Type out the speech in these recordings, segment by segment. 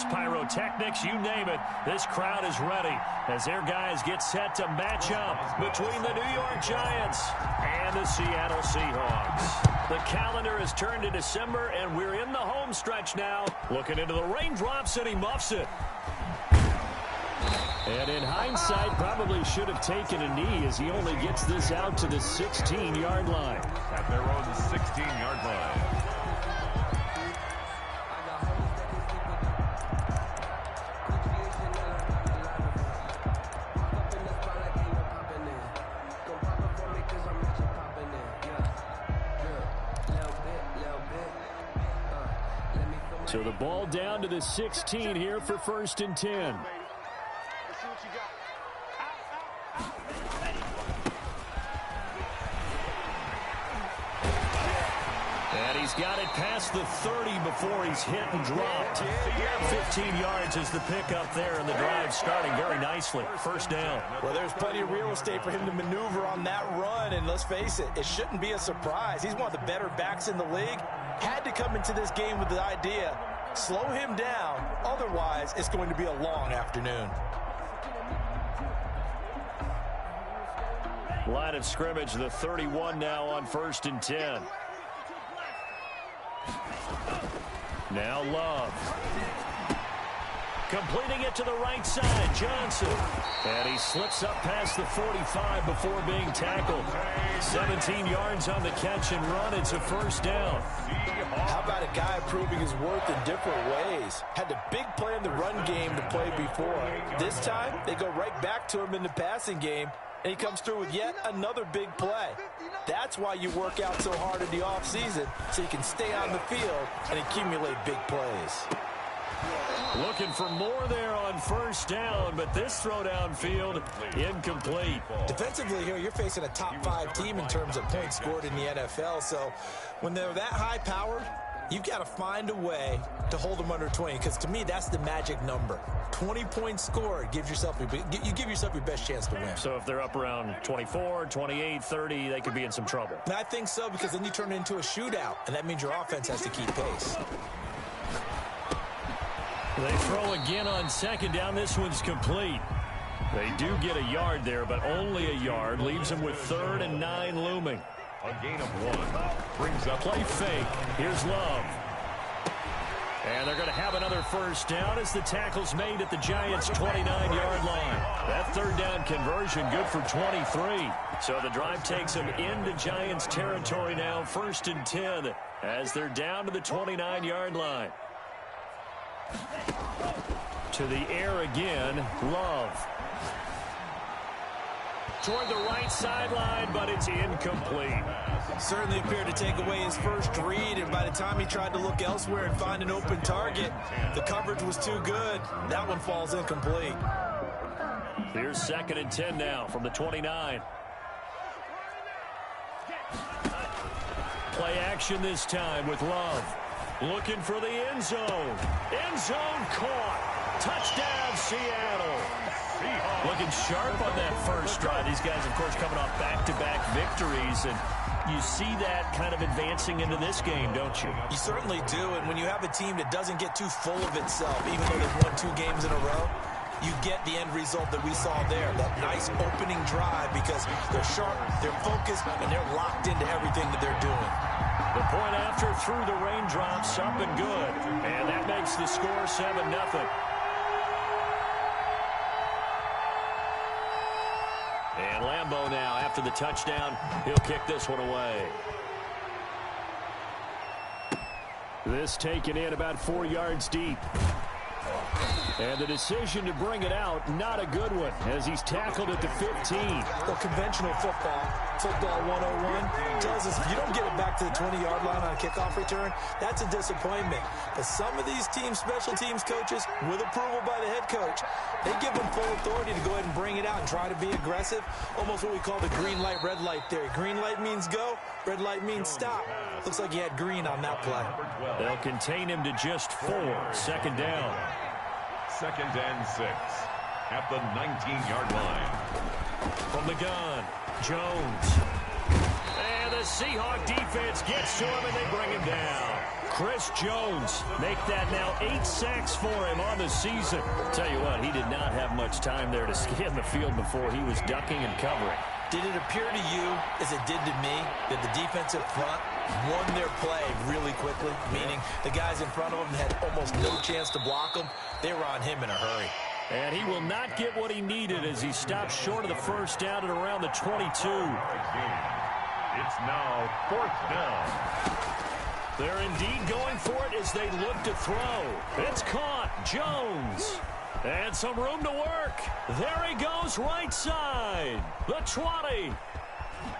fireworks, pyrotechnics, you name it. This crowd is ready as their guys get set to match up between the New York Giants and the Seattle Seahawks. The calendar has turned to December, and we're in the home stretch now. Looking into the raindrops, and he muffs it. And in hindsight, probably should have taken a knee as he only gets this out to the 16-yard line. At their own 16-yard line. So the ball down to the 16 here for 1st and 10. And he's got it past the 30 before he's hit and dropped. 15 yards is the pickup there, and the drive starting very nicely. 1st down. Well, there's plenty of real estate for him to maneuver on that run, and let's face it, it shouldn't be a surprise. He's one of the better backs in the league. Had to come into this game with the idea, slow him down, otherwise it's going to be a long afternoon. Line of scrimmage, the 31 now on 1st and 10. Now Love. Completing it to the right side, Johnson. And he slips up past the 45 before being tackled. 17 yards on the catch and run. It's a 1st down. How about a guy proving his worth in different ways? Had the big play in the run game to play before. This time, they go right back to him in the passing game, and he comes through with yet another big play. That's why you work out so hard in the offseason, so you can stay on the field and accumulate big plays. Looking for more there on 1st down, but this throw downfield incomplete. Defensively here, you're facing a top 5 team in terms of points scored in the NFL, so when they're that high-powered, you've got to find a way to hold them under 20, because to me, that's the magic number. 20 points scored, you give yourself your best chance to win. So if they're up around 24, 28, 30, they could be in some trouble. And I think so, because then you turn it into a shootout, and that means your offense has to keep pace. They throw again on 2nd down. This one's complete. They do get a yard there, but only a yard. Leaves them with 3rd and 9 looming. A gain of 1. Brings up play fake. Here's Love. And they're going to have another 1st down as the tackle's made at the Giants' 29-yard line. That 3rd down conversion good for 23. So the drive takes them into Giants territory now. 1st and 10 as they're down to the 29-yard line. To the air again, Love. Toward the right sideline, but it's incomplete. Certainly appeared to take away his first read, and by the time he tried to look elsewhere and find an open target, the coverage was too good. That one falls incomplete. Here's 2nd and 10 now from the 29. Play action this time with Love. Looking for the end zone. End zone caught. Touchdown, Seattle. Looking sharp on that first drive. These guys, of course, coming off back-to-back victories, and you see that kind of advancing into this game, don't you? You certainly do, and when you have a team that doesn't get too full of itself, even though they've won 2 games in a row, you get the end result that we saw there, that nice opening drive, because they're sharp, they're focused, and they're locked into everything that they're doing. The point after through the raindrops, up and good. And that makes the score 7-0. And Lambeau now, after the touchdown, he'll kick this one away. This taken in about 4 yards deep. And the decision to bring it out, not a good one, as he's tackled at the 15. Well, conventional football 101, tells us if you don't get it back to the 20-yard line on a kickoff return, that's a disappointment. But some of these team special teams coaches, with approval by the head coach, they give them full authority to go ahead and bring it out and try to be aggressive, almost what we call the green light, red light theory. Green light means go, red light means stop. Looks like he had green on that play. They'll contain him to just 4. 2nd down. 2nd and 6 at the 19-yard line. From the gun, Jones. And the Seahawk defense gets to him, and they bring him down. Chris Jones make that now 8 sacks for him on the season. Tell you what, he did not have much time there to scan the field before he was ducking and covering. Did it appear to you, as it did to me, that the defensive front won their play really quickly? Meaning the guys in front of them had almost no chance to block him. They were on him in a hurry. And he will not get what he needed as he stops short of the first down at around the 22. It's now 4th down. They're indeed going for it as they look to throw. It's caught. Jones. And some room to work. There he goes, right side. The 20.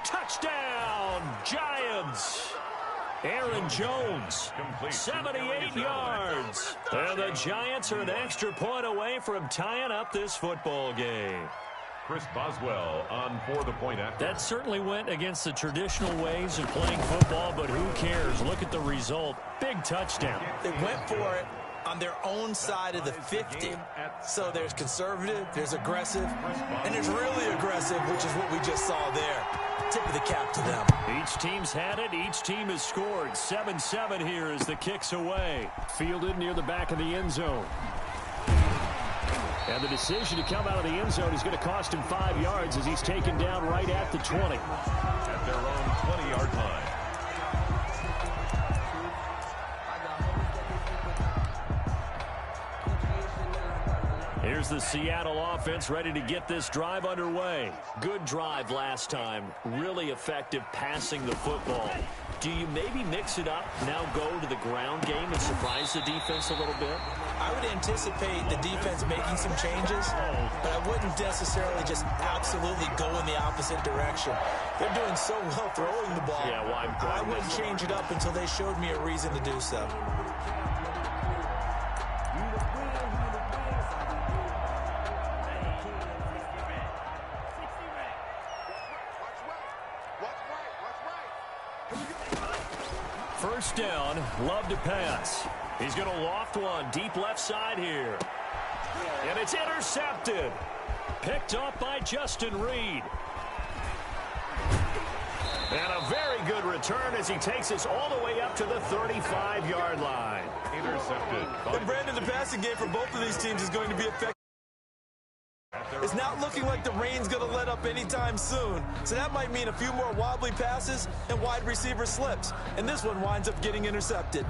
Touchdown, Giants. Aaron Jones, 78 yards. And the Giants are an extra point away from tying up this football game. Chris Boswell on for the point after. That certainly went against the traditional ways of playing football, but who cares? Look at the result. Big touchdown. They went for it on their own side of the 50. So there's conservative, there's aggressive, and there's really aggressive, which is what we just saw there. Tip of the cap to them. Each team's had it. Each team has scored. 7-7 here as the kick's away. Fielded near the back of the end zone. And the decision to come out of the end zone is going to cost him 5 yards as he's taken down right at the 20. At their own 20-yard line. Here's the Seattle offense ready to get this drive underway. Good drive last time. Really effective passing the football. Do you maybe mix it up, now go to the ground game and surprise the defense a little bit? I would anticipate the defense making some changes, but I wouldn't necessarily just absolutely go in the opposite direction. They're doing so well throwing the ball. Yeah, well, I wouldn't change it up until they showed me a reason to do so. First down, Love to pass. He's going to loft one deep left side here. And it's intercepted. Picked off by Justin Reed. And a very good return as he takes us all the way up to the 35-yard line. Intercepted. And Brandon, the passing game for both of these teams is going to be effective. It's not looking like the rain's going to let up anytime soon. So that might mean a few more wobbly passes and wide receiver slips. And this one winds up getting intercepted.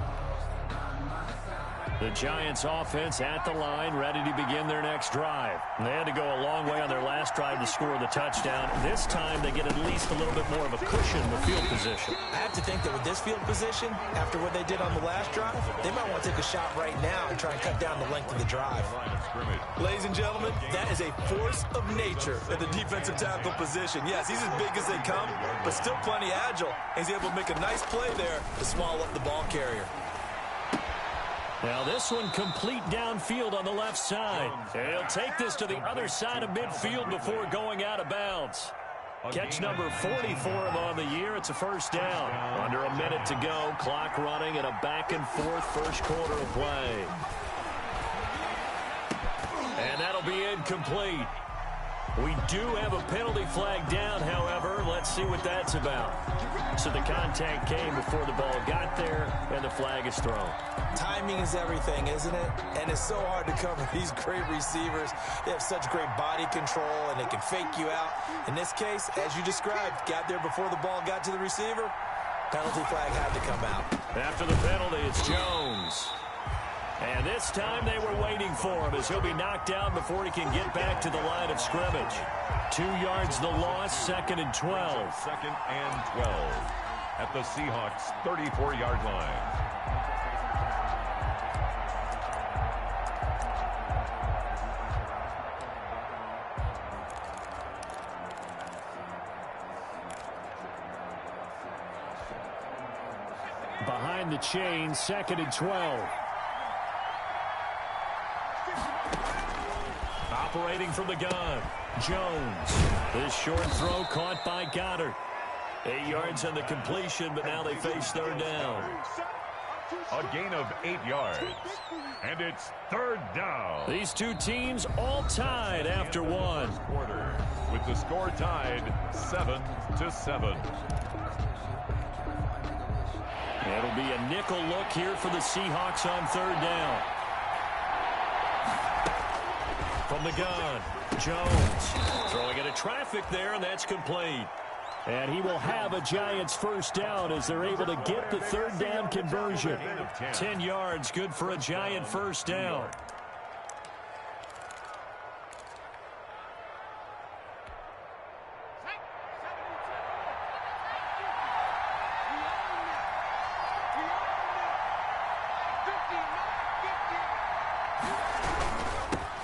The Giants offense at the line, ready to begin their next drive. They had to go a long way on their last drive to score the touchdown. This time they get at least a little bit more of a cushion with field position. I have to think that with this field position, after what they did on the last drive, they might want to take a shot right now and try and cut down the length of the drive. Ladies and gentlemen, that is a force of nature at the defensive tackle position. Yes, he's as big as they come, but still plenty agile. He's able to make a nice play there to swallow up the ball carrier. Now this one complete downfield on the left side. He'll take this to the other side of midfield before going out of bounds. Catch number 40 for him on the year. It's a first down. Under a minute to go. Clock running and a back-and-forth first quarter of play. And that'll be incomplete. We do have a penalty flag down, however. Let's see what that's about. So the contact came before the ball got there, and the flag is thrown. Timing is everything, isn't it? And it's so hard to cover these great receivers. They have such great body control, and they can fake you out. In this case, as you described, got there before the ball got to the receiver. Penalty flag had to come out. After the penalty, it's Jones. And this time they were waiting for him as he'll be knocked down before he can get back to the line of scrimmage. 2 yards the loss, 2nd and 12. 2nd and 12 at the Seahawks' 34-yard line. Behind the chain, 2nd and 12. Operating from the gun, Jones. This short throw caught by Goddard. 8 yards on the completion, but now they face third down. A gain of 8 yards. And it's third down. These two teams all tied after one. Quarter with the score tied 7-7. It'll be a nickel look here for the Seahawks on third down. From the gun, Jones throwing into traffic there, and that's complete. And he will have a Giants first down as they're able to get the third down conversion. 10 yards, good for a Giant first down.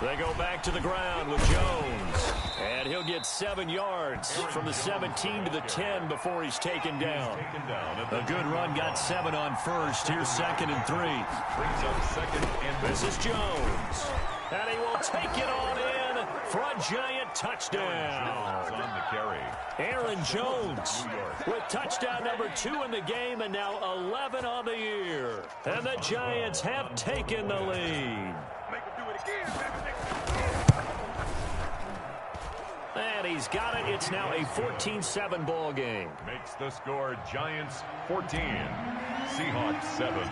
They go back to the ground with Jones. And he'll get 7 yards from the 17 to the 10 before he's taken down. A good run, got 7 on first. Here's 2nd and 3. Brings up 2nd and this is Jones. And he will take it on in for a Giant touchdown. on the carry. Aaron Jones with touchdown number 2 in the game, and now 11 on the year. And the Giants have taken the lead. And he's got it. It's now a 14-7 ball game. Makes the score Giants 14, Seahawks 7.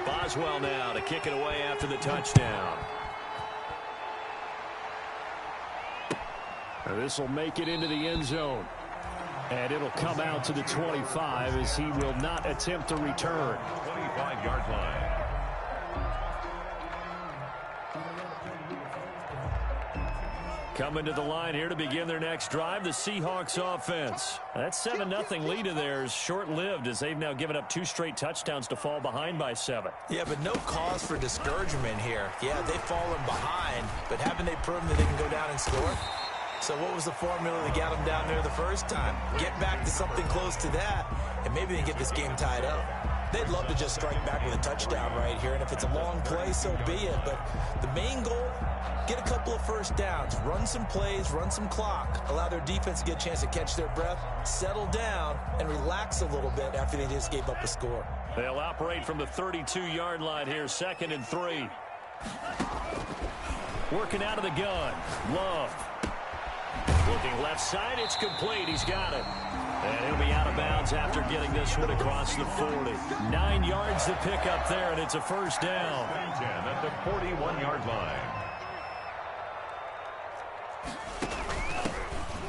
Boswell now to kick it away after the touchdown. This will make it into the end zone. And it'll come out to the 25 as he will not attempt to return. 25-yard line. Coming to the line here to begin their next drive, the Seahawks offense. That 7-0 lead of theirs short-lived as they've now given up 2 straight touchdowns to fall behind by 7. Yeah, but no cause for discouragement here. Yeah, they've fallen behind, but haven't they proven that they can go down and score? So what was the formula that got them down there the first time? Get back to something close to that, and maybe they get this game tied up. They'd love to just strike back with a touchdown right here, and if it's a long play, so be it. But the main goal, get a couple of first downs, run some plays, run some clock, allow their defense to get a chance to catch their breath, settle down, and relax a little bit after they just gave up a score. They'll operate from the 32-yard line here, 2nd and 3. Working out of the gun, Love. Looking left side, it's complete. He's got it. And he'll be out of bounds after getting this one across the 40. 9 yards to pick up there, and it's a first down. 10 at the 41-yard line.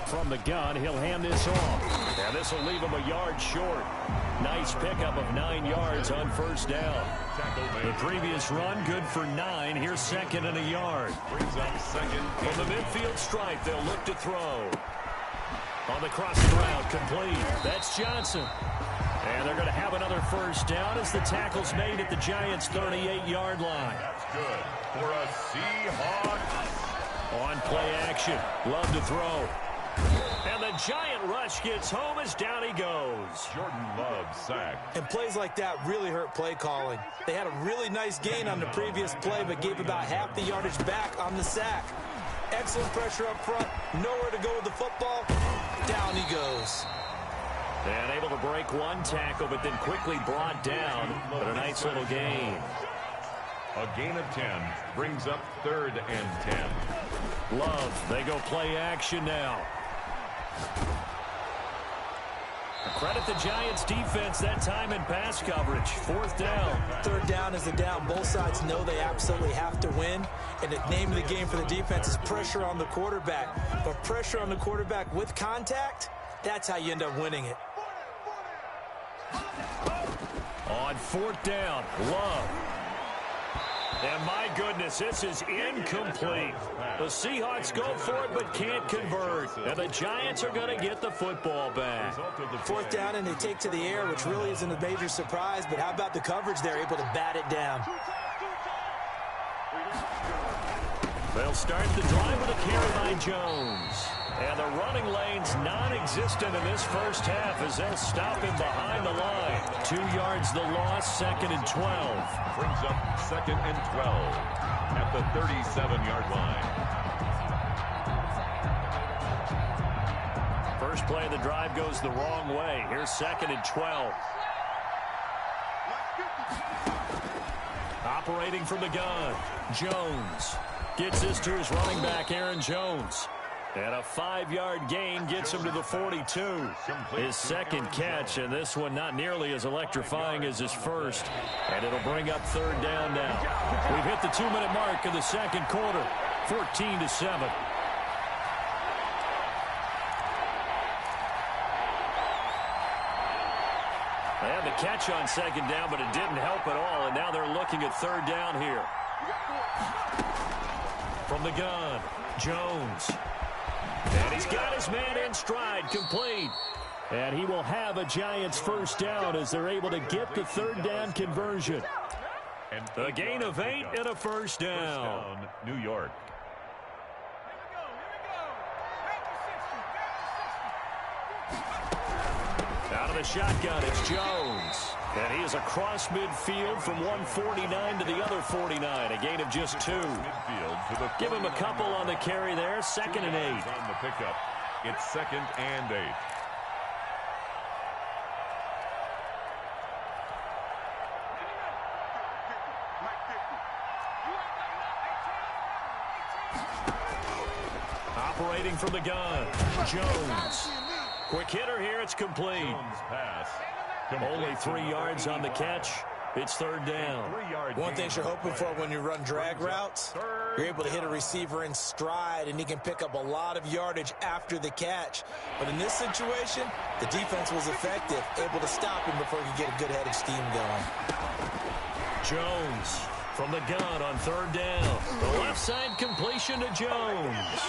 From the gun, he'll hand this off. And this will leave him a yard short. Nice pickup of 9 yards on first down. The previous run, good for 9. Here's 2nd and a yard. Brings up 2nd. From the midfield stripe, they'll look to throw. On the crossing route, complete. That's Johnson. And they're going to have another first down as the tackle's made at the Giants' 38-yard line. That's good for a Seahawks. On play action, Love to throw. And the Giant rush gets home as down he goes. Jordan Love sacked. And plays like that really hurt play calling. They had a really nice gain on the previous play, but gave about half the yardage back on the sack. Excellent pressure up front. Nowhere to go with the football. Down he goes. And able to break one tackle, but then quickly brought down. But a nice little gain. A gain of 10 brings up 3rd and 10. Love, they go play action now. Credit the Giants defense that time in pass coverage. 4th down. 3rd down is the down. Both sides know they absolutely have to win. And the name of the game for the defense is pressure on the quarterback. But pressure on the quarterback with contact, that's how you end up winning it. On 4th down, Love. And my goodness, this is incomplete. The Seahawks go for it but can't convert. And the Giants are going to get the football back. 4th down and they take to the air, which really isn't a major surprise. But how about the coverage? They're able to bat it down. They'll start the drive with a carry by Jones. And the running lane's non-existent in this first half as they'll stop him behind the line. 2 yards the loss, 2nd and 12. Brings up 2nd and 12 at the 37-yard line. First play of the drive goes the wrong way. Here's 2nd and 12. Operating from the gun, Jones. Gets this to his running back, Aaron Jones. And a 5-yard gain gets him to the 42. His second catch, and this one not nearly as electrifying as his first. And it'll bring up third down now. We've hit the 2-minute mark of the second quarter, 14-7. They had the catch on second down, but it didn't help at all, and now they're looking at third down here. From the gun, Jones. And he's got his man in stride, complete. And he will have a Giants first down as they're able to get the third down conversion. A gain of 8 and a first down. New York. Out of the shotgun, it's Jones. And he is across midfield from 149 to the other 49. A gain of just 2. Give him a couple on the carry there. 2nd and 8. On the pickup. It's 2nd and 8. Operating from the gun, Jones. Quick hitter here, it's complete. Pass. Only 3 yards on the catch. It's third down. One thing you're hoping for when you run drag routes, you're able to hit a receiver in stride, and he can pick up a lot of yardage after the catch. But in this situation, the defense was effective, able to stop him before he could get a good head of steam going. Jones from the gun on third down. The left side completion to Jones.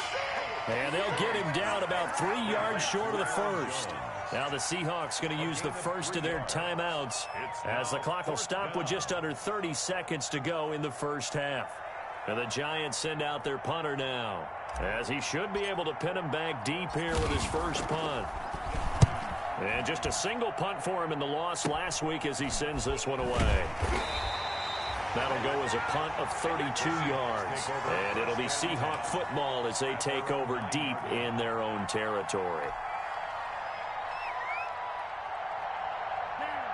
And they'll get him down about 3 yards short of the first. Now the Seahawks going to use the first of their timeouts as the clock will stop with just under 30 seconds to go in the first half. And the Giants send out their punter now, as he should be able to pin him back deep here with his first punt. And just a single punt for him in the loss last week as he sends this one away. That'll go as a punt of 32 yards. And it'll be Seahawk football as they take over deep in their own territory.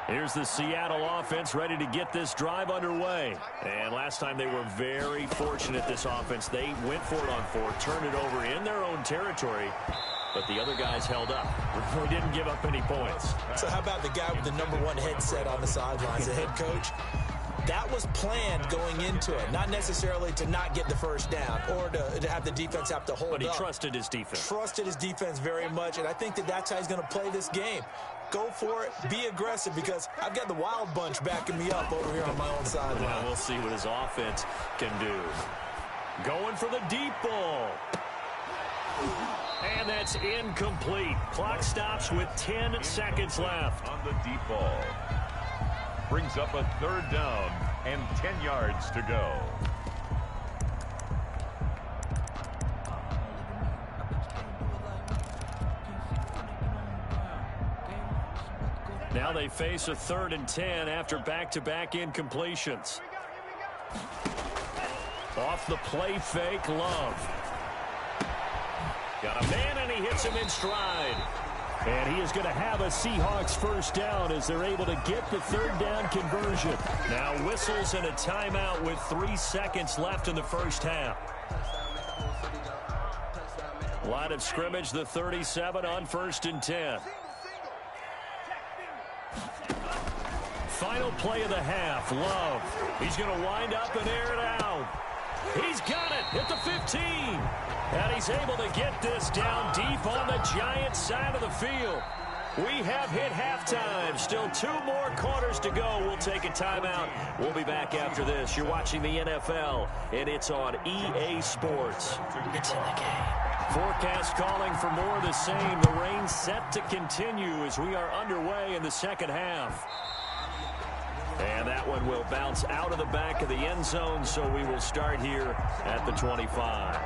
Here's the Seattle offense ready to get this drive underway. And last time they were very fortunate, this offense. They went for it on 4, turned it over in their own territory, but the other guys held up. They didn't give up any points. So how about the guy with the #1 headset on the sidelines, the head coach? That was planned going into it, not necessarily to not get the first down or to have the defense have to hold up. But he trusted his defense. Trusted his defense very much, and I think that's how he's going to play this game. Go for it, be aggressive, because I've got the wild bunch backing me up over here on my own sideline. Well, we'll see what his offense can do. Going for the deep ball. And that's incomplete. Clock stops with 10 seconds left. On the deep ball. Brings up a third down and 10 yards to go. Now they face a 3rd and 10 after back-to-back incompletions. Off the play fake, Love. Got a man, and he hits him in stride. And he is going to have a Seahawks first down as they're able to get the third down conversion. Now whistles and a timeout with 3 seconds left in the first half. Line of scrimmage, the 37 on 1st and 10. Final play of the half, Love. He's going to wind up and air it out. He's got it at the 15. And he's able to get this down deep on the Giants side of the field. We have hit halftime. Still 2 more quarters to go. We'll take a timeout. We'll be back after this. You're watching the NFL, and it's on EA Sports. It's in the game. Forecast calling for more of the same. The rain set to continue as we are underway in the second half. And that one will bounce out of the back of the end zone, so we will start here at the 25.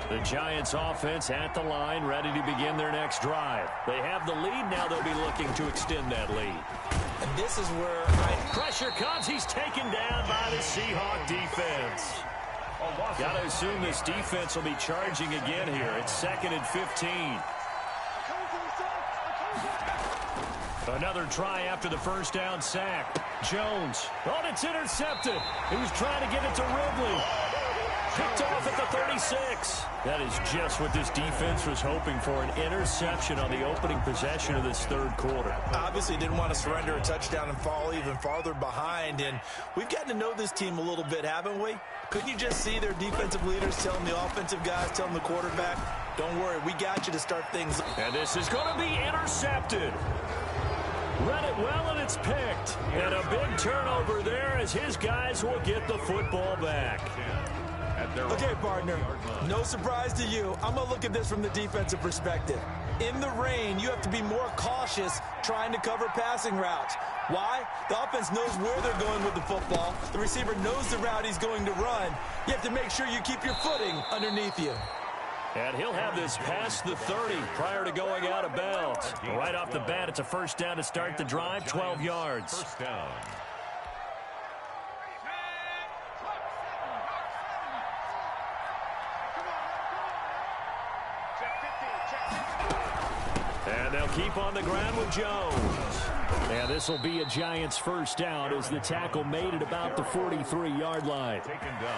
The Giants offense at the line, ready to begin their next drive. They have the lead. Now they'll be looking to extend that lead. And this is where pressure comes. He's taken down by the Seahawk defense. Got to assume this defense will be charging again here. It's 2nd and 15. Another try after the first down sack. Jones. Oh, it's intercepted. He was trying to get it to Ridley. Picked off at the 36. That is just what this defense was hoping for, an interception on the opening possession of this third quarter. Obviously didn't want to surrender a touchdown and fall even farther behind, and we've gotten to know this team a little bit, haven't we? Couldn't you just see their defensive leaders telling the offensive guys, telling the quarterback, don't worry, we got you to start things. And this is going to be intercepted. Read it well, and it's picked. And a big turnover there as his guys will get the football back. Okay, partner, no surprise to you. I'm going to look at this from the defensive perspective. In the rain, you have to be more cautious trying to cover passing routes. Why? The offense knows where they're going with the football. The receiver knows the route he's going to run. You have to make sure you keep your footing underneath you. And he'll have this past the 30 prior to going out of bounds. Right off the bat, it's a first down to start the drive, 12 yards. First down. And they'll keep on the ground with Jones. And this will be a Giants first down as the tackle made at about the 43-yard line.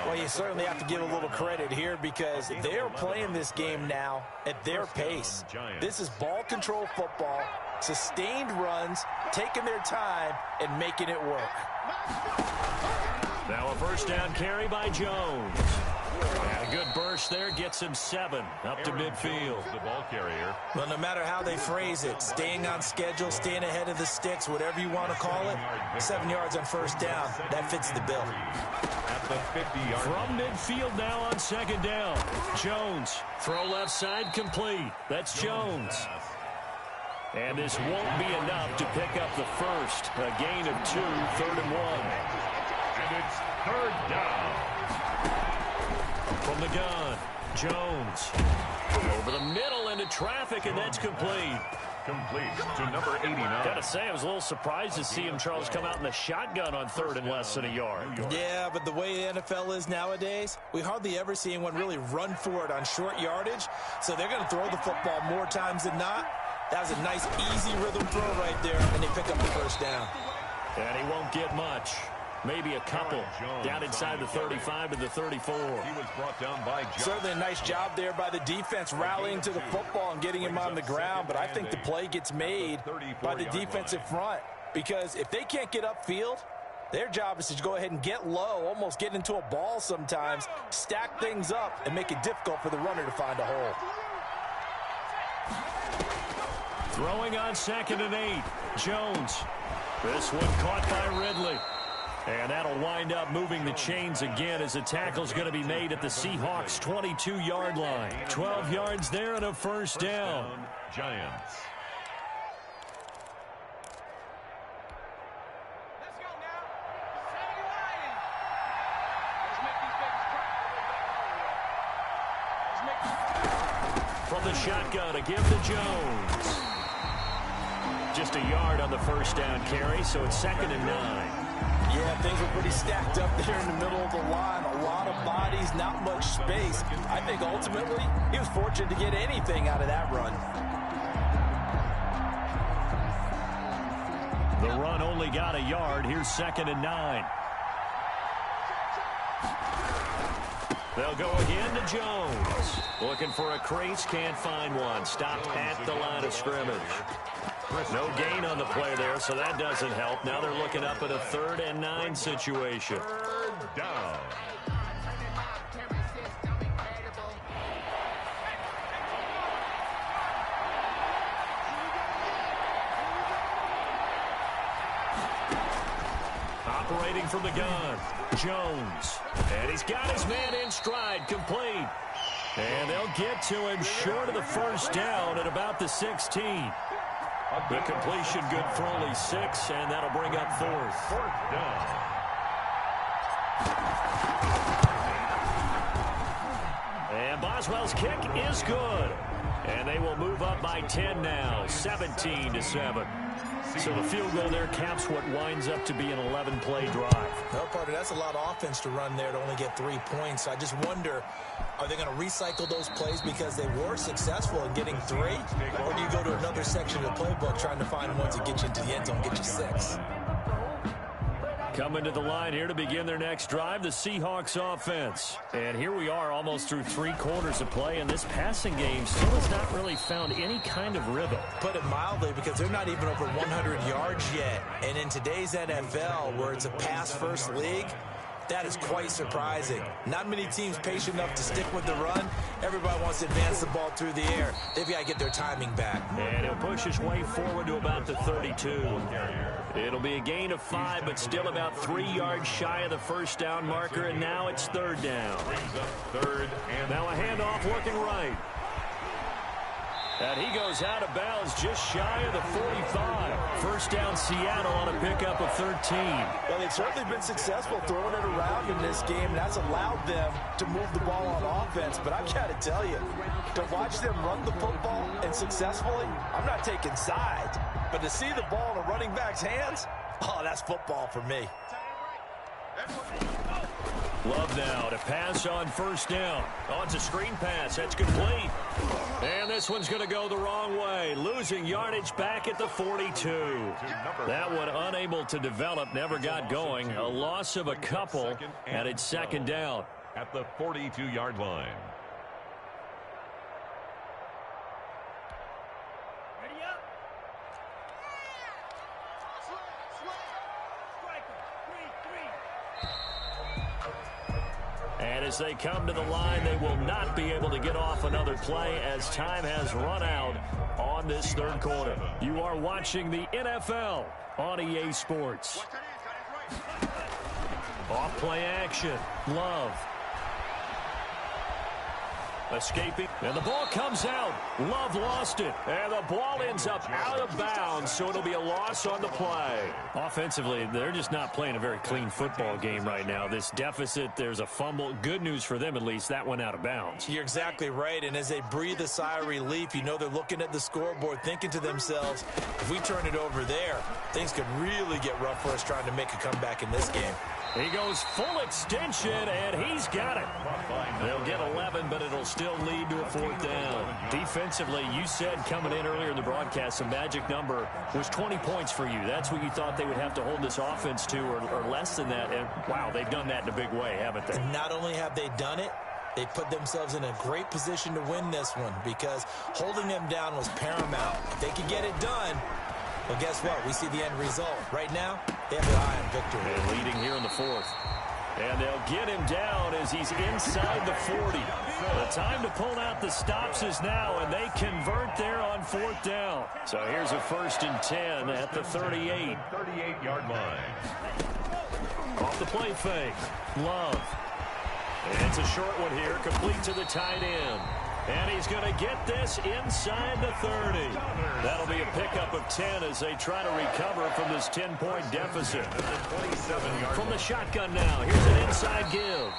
Well, you certainly have to give a little credit here because they're playing this game now at their pace. This is ball control football, sustained runs, taking their time, and making it work. Now a first down carry by Jones. And a good burst there gets him 7 up to midfield. The ball carrier. Well, no matter how they phrase it, staying on schedule, staying ahead of the sticks, whatever you want to call it, 7 yards on first down, that fits the bill. At the 50-yard. From midfield now on second down. Jones, throw left side complete. That's Jones. And this won't be enough to pick up the first. A gain of 2, 3rd and 1. And it's third down. From the gun, Jones. Over the middle into traffic, and that's complete. Complete to number 89. Gotta say, I was a little surprised to see him, Charles, come out in the shotgun on 3rd and less than a yard. Yeah, but the way the NFL is nowadays, we hardly ever see anyone really run for it on short yardage. So they're going to throw the football more times than not. That was a nice, easy rhythm throw right there, and they pick up the first down. And he won't get much. Maybe a couple down inside the 35 to the 34. He was brought down by Jones. Certainly a nice job there by the defense rallying to the football and getting him on the ground, but I think the play gets made by the defensive front because if they can't get upfield, their job is to go ahead and get low, almost get into a ball sometimes, stack things up, and make it difficult for the runner to find a hole. Throwing on 2nd and 8, Jones. This one caught by Ridley. And that'll wind up moving the chains again as the tackle's going to be made at the Seahawks' 22-yard line. 12 yards there and a first down. Giants. Let's go now. Say Lions. Let's make these babies cry. From the shotgun, a give to Jones. Just a yard on the first down carry, so it's 2nd and 9. Yeah, things were pretty stacked up there in the middle of the line. A lot of bodies, not much space. I think ultimately he was fortunate to get anything out of that run. The run only got a yard. Here's 2nd and 9. They'll go again to Jones. Looking for a crease, can't find one. Stopped at the line of scrimmage. No gain on the play there, so that doesn't help. Now they're looking up at a 3rd and 9 situation. Third down. Operating from the gun, Jones. And he's got his man in stride, complete. And they'll get to him short of the first down at about the 16. The completion good for only 6, and that'll bring up 4th. Fourth down. And Boswell's kick is good. And they will move up by 10 now, 17-7. So the field goal there caps what winds up to be an 11-play drive. Well, partner, that's a lot of offense to run there to only get 3 points. I just wonder, Are they going to recycle those plays because they were successful in getting 3? Or do you go to another section of the playbook trying to find ones that get you into the end zone, get you 6? Coming to the line here to begin their next drive, the Seahawks offense. And here we are almost through 3 quarters of play, and this passing game still has not really found any kind of rhythm. Put it mildly, because they're not even over 100 yards yet. And in today's NFL, where it's a pass-first league, that is quite surprising. Not many teams patient enough to stick with the run. Everybody wants to advance the ball through the air. They've got to get their timing back. And he'll push his way forward to about the 32. It'll be a gain of 5, but still about 3 yards shy of the first down marker, and now it's 3rd down. Now a handoff looking right. And he goes out of bounds just shy of the 45. First down Seattle on a pickup of 13. Well, they've certainly been successful throwing it around in this game. That's allowed them to move the ball on offense. But I've got to tell you, to watch them run the football and successfully, I'm not taking sides. But to see the ball in a running back's hands, oh, that's football for me. Love now to pass on first down. Oh, it's a screen pass. That's complete. And this one's going to go the wrong way. Losing yardage back at the 42. That one unable to develop, never got going. A loss of a couple, and it's 2nd down. At the 42-yard line. And as they come to the line, they will not be able to get off another play as time has run out on this 3rd quarter. You are watching the NFL on EA Sports. Off play action. Love. Escaping, and the ball comes out. Love lost it, and the ball ends up out of bounds, so it'll be a loss on the play. Offensively, they're just not playing a very clean football game right now. This deficit, there's a fumble. Good news for them, at least. That went out of bounds. You're exactly right, and as they breathe a sigh of relief, you know they're looking at the scoreboard, thinking to themselves, if we turn it over there, things could really get rough for us trying to make a comeback in this game. He goes full extension, and he's got it. They'll get 11, but it'll still lead to a 4th down. Defensively, you said coming in earlier in the broadcast, the magic number was 20 points for you. That's what you thought they would have to hold this offense to, or less than that. And, wow, they've done that in a big way, haven't they? And not only have they done it, they put themselves in a great position to win this one because holding them down was paramount. If they could get it done, well, guess what? We see the end result. Right now, they have their eye on victory. And leading here in the 4th. And they'll get him down as he's inside the 40. The time to pull out the stops is now, and they convert there on 4th down. So here's a 1st and 10 at the 38. 38-yard line. Off the play fake. Love. And it's a short one here, complete to the tight end. And he's going to get this inside the 30. That'll be a pickup of 10 as they try to recover from this 10-point deficit. From the shotgun now, here's an inside give.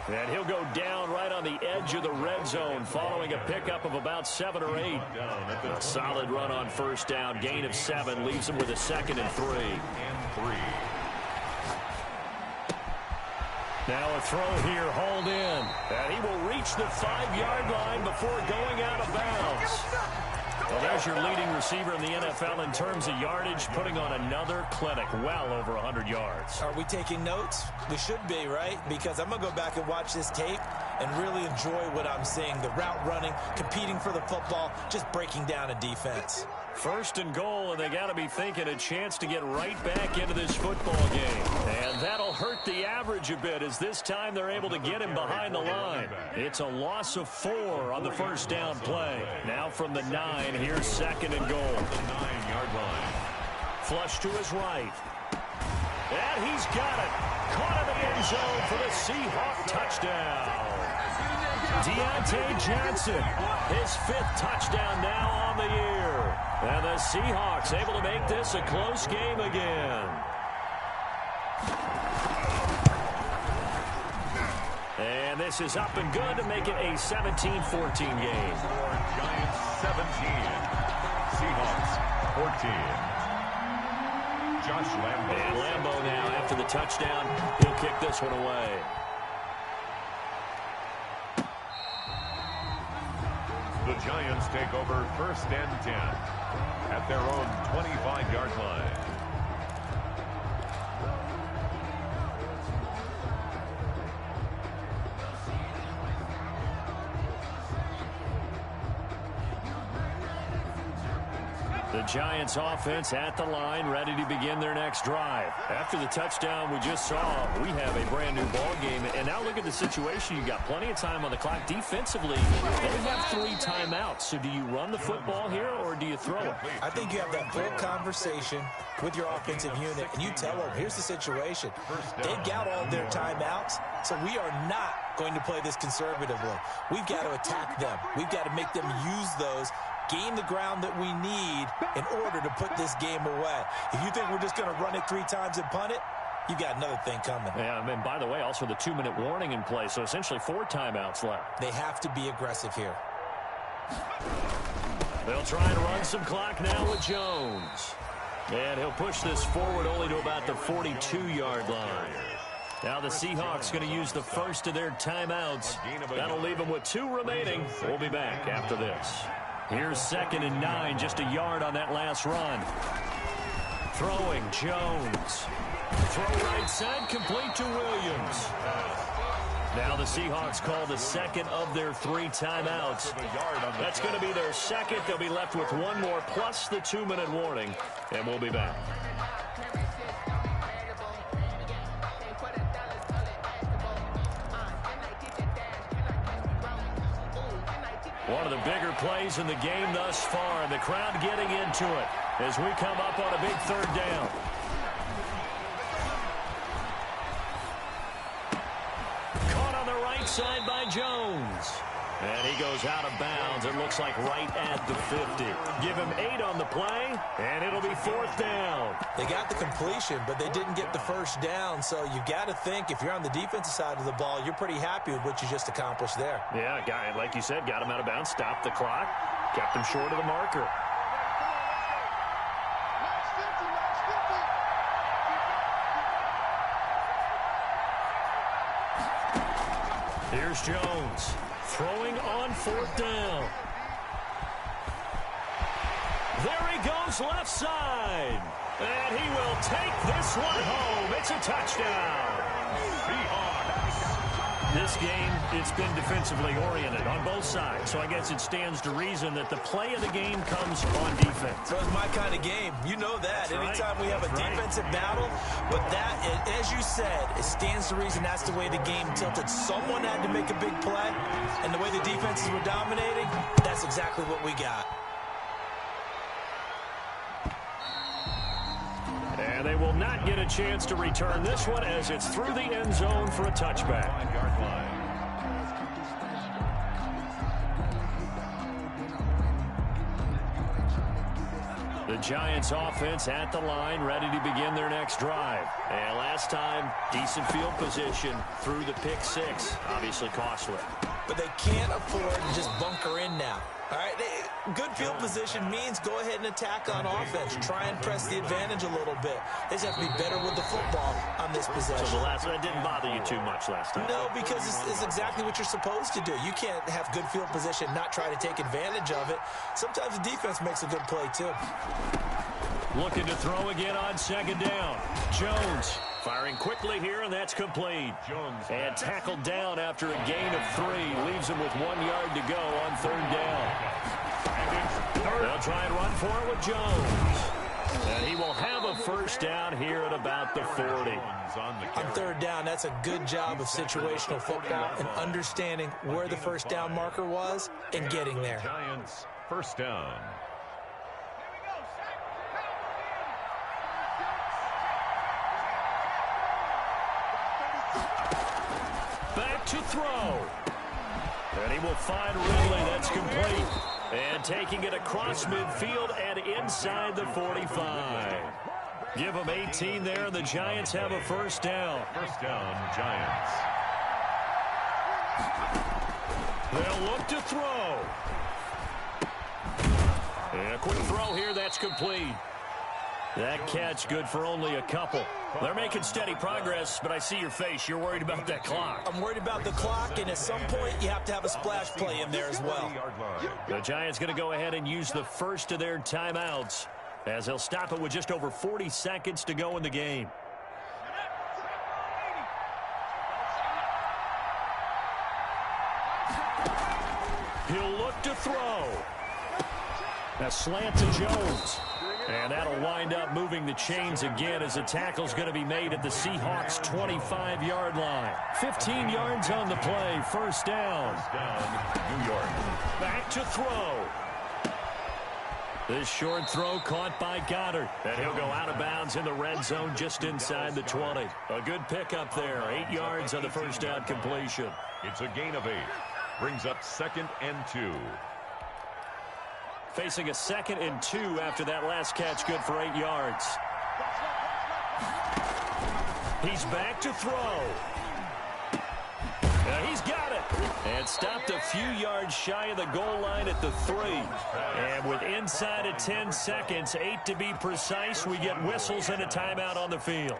And he'll go down right on the edge of the red zone following a pickup of about 7 or 8. A solid run on first down, gain of 7, leaves him with a 2nd and 3. Now a throw here, hauled in. And he will reach the 5-yard line before going out of bounds. Well, there's your leading receiver in the NFL in terms of yardage, putting on another clinic, well over 100 yards. Are we taking notes? We should be, right? Because I'm going to go back and watch this tape and really enjoy what I'm seeing. The route running, competing for the football, just breaking down a defense. 1st and goal, and they got to be thinking a chance to get right back into this football game. And that'll hurt the average a bit as this time they're able to get him behind the line. It's a loss of 4 on the first down play. Now from the 9, here's 2nd and goal. The 9-yard line. Flush to his right. And he's got it. Caught in the end zone for the Seahawk touchdown. Deontay Johnson, his 5th touchdown now on the year. And the Seahawks able to make this a close game again. And this is up and good to make it a 17-14 game. Giants 17. Seahawks 14. Josh Lambo. And Lambo now after the touchdown, he'll kick this one away. The Giants take over 1st and 10 at their own 25-yard line. The Giants offense at the line, ready to begin their next drive. After the touchdown we just saw, we have a brand new ball game. And now look at the situation. You've got plenty of time on the clock. Defensively, they have 3 timeouts. So do you run the football here or do you throw it? I think you have that full conversation with your offensive unit, and you tell them, here's the situation. They've got all their timeouts, so we are not going to play this conservatively. We've got to attack them. We've got to make them use those, gain the ground that we need in order to put this game away. If you think we're just going to run it 3 times and punt it, you got another thing coming. Yeah, and by the way, also the 2-minute warning in play, so essentially 4 timeouts left. They have to be aggressive here. They'll try and run some clock now with Jones. And he'll push this forward only to about the 42-yard line. Now the Seahawks going to use the first of their timeouts. That'll leave them with 2 remaining. We'll be back after this. Here's 2nd and 9, just a yard on that last run. Throwing, Jones. Throw right side, complete to Williams. Now the Seahawks call the 2nd of their 3 timeouts. That's going to be their 2nd. They'll be left with 1 more plus the 2-minute warning, and we'll be back. One of the bigger plays in the game thus far. The crowd getting into it as we come up on a big 3rd down. Caught on the right side by Jones. And he goes out of bounds. It looks like right at the 50. Give him 8 on the play, and it'll be 4th down. They got the completion, but they didn't get the 1st down. So you got to think, if you're on the defensive side of the ball, you're pretty happy with what you just accomplished there. Yeah, guy, like you said, got him out of bounds, stopped the clock, kept him short of the marker. Here's Jones. Throwing on 4th down. There he goes left side. And he will take this one home. It's a touchdown. This game, it's been defensively oriented on both sides. So I guess it stands to reason that the play of the game comes on defense. So it's my kind of game. You know that. That's Anytime right. we have a defensive battle, but that, as you said, it stands to reason that's the way the game tilted. Someone had to make a big play, and the way the defenses were dominating, that's exactly what we got. And they will not get a chance to return this one as it's through the end zone for a touchback. 5-yard line. The Giants offense at the line, ready to begin their next drive. And last time, decent field position through the pick 6. Obviously costly. But they can't afford to just bunker in now. All right, good field position means go ahead and attack on offense. Try and press the advantage a little bit. They just have to be better with the football on this possession. So the last one didn't bother you too much last time. No, because it's exactly what you're supposed to do. You can't have good field position, not try to take advantage of it. Sometimes the defense makes a good play, too. Looking to throw again on 2nd down. Jones firing quickly here, and that's complete. And tackled down after a gain of 3. Leaves him with 1 yard to go on 3rd down. They'll try and run for it with Jones. And he will have a 1st down here at about the 40. On 3rd down, that's a good job of situational football and understanding where the 1st down marker was and getting there. Giants 1st down. Back to throw. And he will find Ridley. That's complete. And taking it across midfield and inside the 45. Give them 18 there, and the Giants have a 1st down. 1st down, Giants. They'll look to throw. And a quick throw here. That's complete. That catch good for only a couple. They're making steady progress, but I see your face. You're worried about that clock. I'm worried about the clock, and at some point, you have to have a splash play in there as well. The Giants going to go ahead and use the first of their timeouts, as they'll stop it with just over 40 seconds to go in the game. He'll look to throw. A slant to Jones. And that'll wind up moving the chains again as the tackle's going to be made at the Seahawks' 25-yard line. 15 yards on the play. First down. New York. Back to throw. This short throw caught by Goddard. And he'll go out of bounds in the red zone just inside the 20. A good pickup there. 8 yards on the first down completion. It's a gain of 8. Brings up 2nd and 2. Facing a 2nd and 2 after that last catch, good for 8 yards. He's back to throw. He's got it. And stopped a few yards shy of the goal line at the 3. And with inside of 10 seconds, 8 to be precise, we get whistles and a timeout on the field.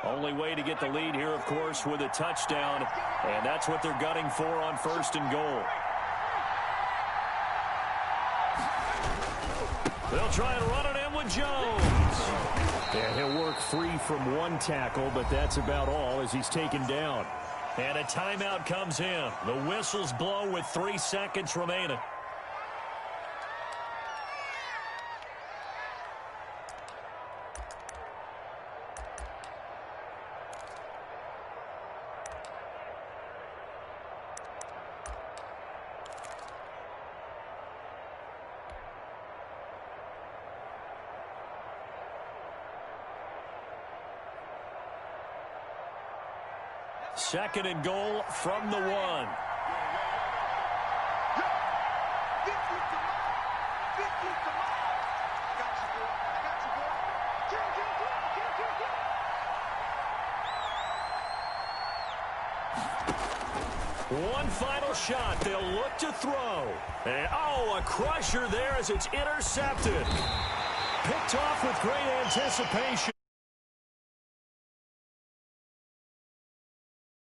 Only way to get the lead here, of course, with a touchdown. And that's what they're gunning for on 1st and goal. They'll try and run it in with Jones. Yeah, he'll work free from one tackle, but that's about all as he's taken down. And a timeout comes in. The whistles blow with 3 seconds remaining. Second and goal from the 1. One final shot. They'll look to throw. And, a crusher there as it's intercepted. Picked off with great anticipation.